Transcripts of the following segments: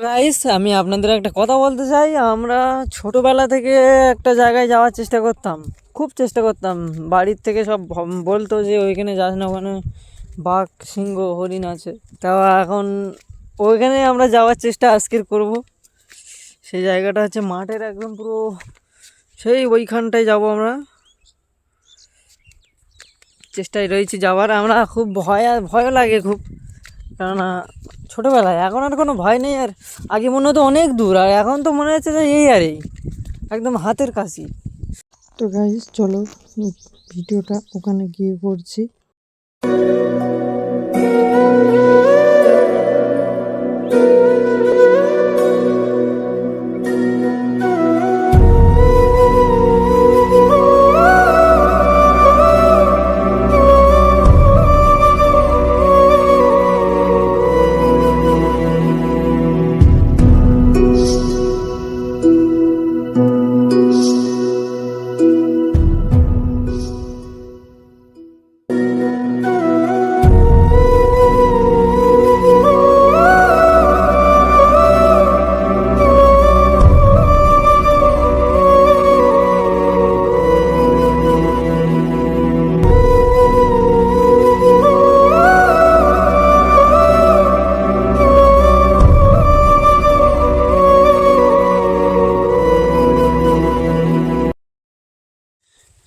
Guys, আমি আপনাদের একটা কথা বলতে চাই। আমরা ছোটবেলা থেকে একটা জায়গায় যাওয়ার চেষ্টা করতাম, খুব চেষ্টা করতাম। বাড়ির থেকে সব বলতো যে ওইখানে যাস না, ওখানে বাঘ সিংহ হরিণ আছে। তাও এখন ওইখানে আমরা যাওয়ার চেষ্টা আজকের করব। সেই জায়গাটা হচ্ছে মাঠের একদম পুরো সেই ওইখানটায় যাব আমরা, চেষ্টায় রয়েছি যাওয়ার। আমরা খুব ভয়ও লাগে খুব, কেননা ছোটোবেলায়, এখন আর কোনো ভয় নেই। আর আগে মনে হতো অনেক দূর, আর এখন তো মনে হচ্ছে যে এই আর এই একদম হাতের কাছে। তো গাইস চলো ভিডিওটা ওখানে গিয়ে করছি।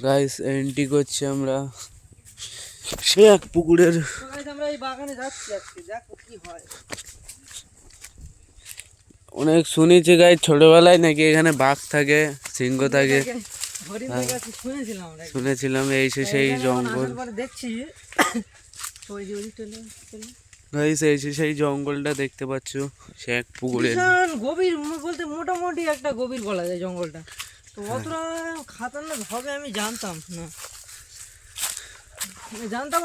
গাইস এন্ট্রি করছি আমরা সে এক পুকুরের। আমরা এই বাগানে যাচ্ছি আজকে, দেখো কি হয়। অনেক শুনেছি গাইস ছোটবেলায় নাকি এখানে বাঘ থাকে, সিংহ থাকে, শুনেছিলাম। এই সেই জঙ্গল দেখছি। গাইস এই সেই জঙ্গলটা দেখতে পাচ্ছ, সে এক পুকুরের গভীর বলতে মোটামুটি একটা গভীর বলা যায় জঙ্গলটা। তো অতটা খাতারনাক হবে আমি জানতাম না,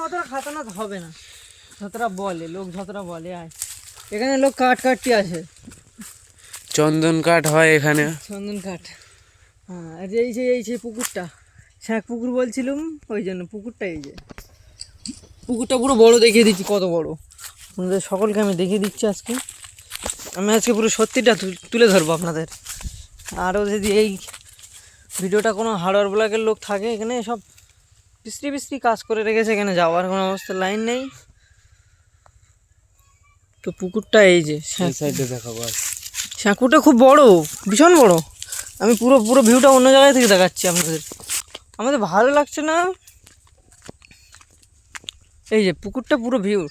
অতটা খাতারনাক হবে না যতটা বলে লোক, যতটা বলে। আর এখানে লোক কাটতে আসে, চন্দন কাঠ হয় এখানে, চন্দন কাঠ। হ্যাঁ, এই যে পুকুরটা, শ্যাক পুকুর বলছিলাম, ওই জন্য পুকুরটা। এই যে পুকুরটা পুরো বড়, দেখিয়ে দিচ্ছি কত বড়। আপনাদের সকলকে আমি দেখিয়ে দিচ্ছি আজকে। আমি আজকে পুরো সত্যিটা তুলে ধরবো আপনাদের। আরও যদি এই ভিডিওটা কোনো হার্ডওয়ার ব্লকের লোক থাকে, এখানে সব বিশ্রী কাজ করে রেখেছে, এখানে যাওয়ার কোনো অবস্থা, লাইন নেই। তো পুকুরটা এই যে সাইডে দেখাবো। পুকুরটা খুব বড়, ভীষণ বড়। আমি পুরো ভিউটা অন্য জায়গায় থেকে দেখাচ্ছি আপনাদের, আমাদের ভালো লাগছে না। এই যে পুকুরটা পুরো ভিউ,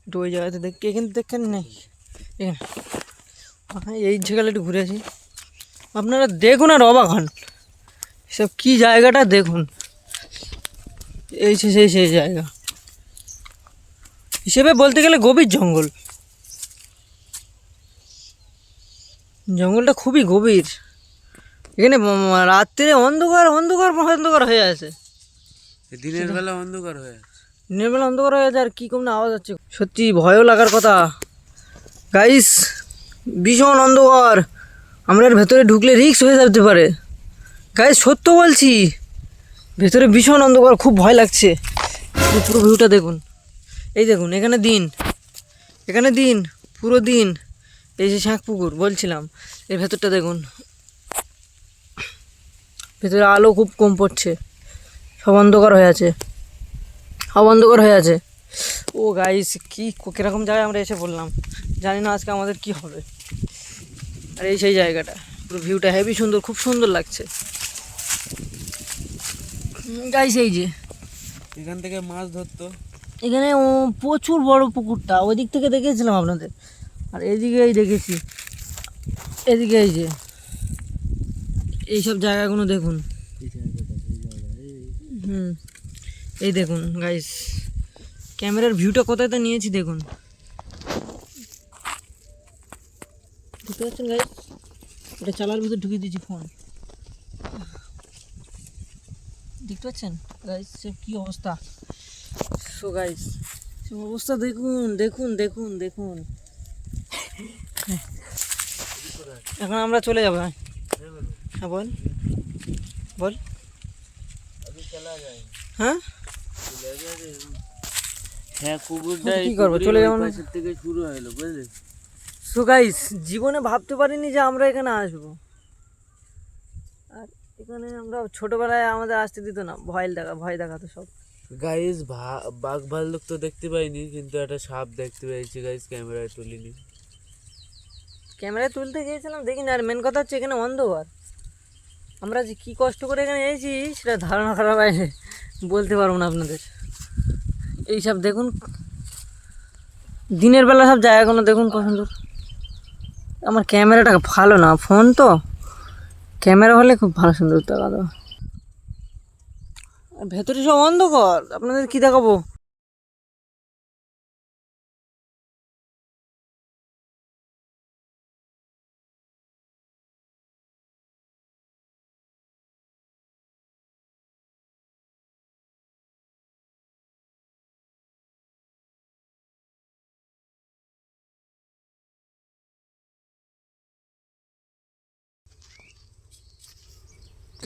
একটু ওই জায়গাতে দেখি, এখানে দেখেন নেই, এখানে এই জায়গাটা একটু ঘুরে আসি। আপনারা দেখুন আর অবাক হন, সব কী জায়গাটা দেখুন। এই সেই জায়গা হিসেবে বলতে গেলে গভীর জঙ্গলটা খুবই গভীর। এখানে রাত্রে অন্ধকার হয়ে আছে, দিনের বেলা অন্ধকার হয়ে আছে, আর কি কম না আওয়াজ হচ্ছে। সত্যি ভয়ও লাগার কথা গাইস, ভীষণ অন্ধকার। আমরা ভেতরে ঢুকলে রিস্ক হয়ে যেতে পারে গাইস, সত্য বলছি। ভেতরে ভীষণ অন্ধকার, খুব ভয় লাগছে। পুরো ভিউটা দেখুন, এই দেখুন, এখানে দিন পুরো দিন। এই যে শ্যাক পুকুর বলছিলাম, এর ভেতরটা দেখুন, ভেতরে আলো খুব কম পড়ছে, সব অন্ধকার হয়ে আছে। ও গাইস, কিরকম জায়গায় আমরা এসে বললাম, জানি না আজকে আমাদের কি হবে। আর এই সেই জায়গাটা, পুরো ভিউটা হেভি সুন্দর, খুব সুন্দর লাগছে গাইস। এই যে এখান থেকে মাছ ধরতো, এখানে প্রচুর বড় পুকুরটা, ওই দিক থেকে দেখেছিলাম আপনাদের। আর এদিকেই দেখেছি, এদিকে এই যে এইসব জায়গাগুলো দেখুন। এই দেখুন গাইস, ক্যামেরার ভিউটা কোথায় তো নিয়েছি দেখুন, দেখতে পাচ্ছেন গাইস। এটা চালার ভিতরে ঢুকিয়ে দিয়েছি ফোন, দেখতে পাচ্ছেন গাইস কি অবস্থা। সো গাইস অবস্থা দেখুন। এখন আমরা চলে যাবো। হ্যাঁ বল হ্যাঁ, হ্যাঁ কুকুরটা কি করবো, চলে যাবো না? থেকে শুরু হলো বুঝলি, সো গাইস, জীবনে ভাবতে পারিনি যে আমরা এখানে আসবো। আর এখানে আমরা ছোটবেলায় আমাদের আসতে দিত না, ভয় দেখাতো সব। গাইস বাঘ ভাল্লুক তো দেখতে পাইনি, কিন্তু একটা সাপ দেখতে পেয়েছি গাইস, ক্যামেরায় তুলিনি। ক্যামেরায় তুলতে গিয়েছিলাম দেখিনি। আর মেন কথা হচ্ছে এখানে অন্ধকার। আমরা যে কী কষ্ট করে এখানে এসেছি সেটা ধারণা করার বাইরে, বলতে পারবো না আপনাদের। এইসব দেখুন, দিনের বেলা সব জায়গাগুলো দেখুন কত সুন্দর। আমার ক্যামেরাটা ভালো না, ফোন তো, ক্যামেরা হলে খুব ভালো সুন্দর দেখাতো। আর ভেতরে সব অন্ধকার, আপনাদের কি দেখাবো।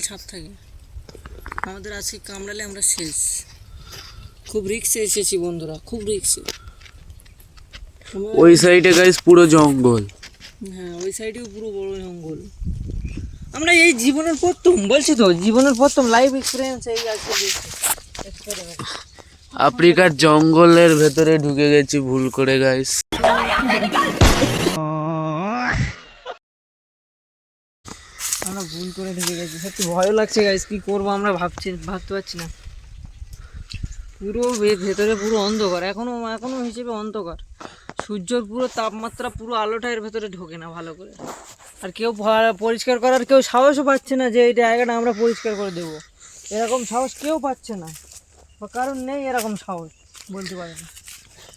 ছাপ থাকে, আমাদের আজকে কামড়ালে আমরা শেষ। খুব রিক্সে এসেছি বন্ধুরা, খুব রিক্সে। ওই সাইডে গাইস পুরো জঙ্গল। হ্যাঁ, ওই সাইডেও পুরো বড় জঙ্গল। আমরা এই জীবনের প্রথম, বলছি তো, জীবনের প্রথম লাইভ এক্সপিরিয়েন্স এই আজকে এক্সপেরিমেন্ট। আফ্রিকার জঙ্গলের ভেতরে ঢুকে গেছি ভুল করে গাইস। আমরা ভুল করে ঢুকে গেছি, সত্যি ভয়ও লাগছে গাইস। কি করবো আমরা ভাবতে পারছি না। পুরো ভেতরে পুরো অন্ধকার, এখনো হিসেবে অন্ধকার। সূর্যর পুরো তাপমাত্রা, পুরো আলোটা এর ভেতরে ঢোকে না ভালো করে। আর কেউ পরিষ্কার করার কেউ সাহসও পাচ্ছে না যে এই জায়গাটা আমরা পরিষ্কার করে দেবো, এরকম সাহস কেউ পাচ্ছে না। বা কারণ নেই এরকম সাহস, বলতে পারে না।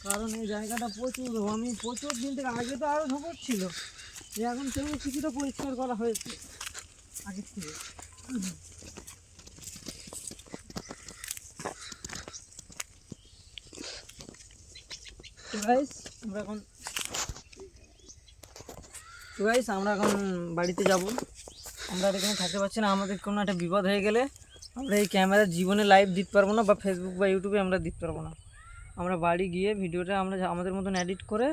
কারণ এই জায়গাটা প্রচুর, আমি প্রচুর দিন থেকে, আগে তো আরও খবর ছিল যে এখন কেউ কিছুটা পরিষ্কার করা হয়েছে আগের থেকে। তো গাইস আমরা এখন বাড়িতে যাব। আমরা আর এখানে থাকতে পারছি না। আমাদের কোনো একটা বিপদ হয়ে গেলে আমরা এই ক্যামেরা জীবনে লাইভ দিতে পারবো না, বা ফেসবুক বা ইউটিউবে আমরা দিতে পারবো না। আমরা বাড়ি গিয়ে ভিডিওটা আমরা আমাদের মতন এডিট করে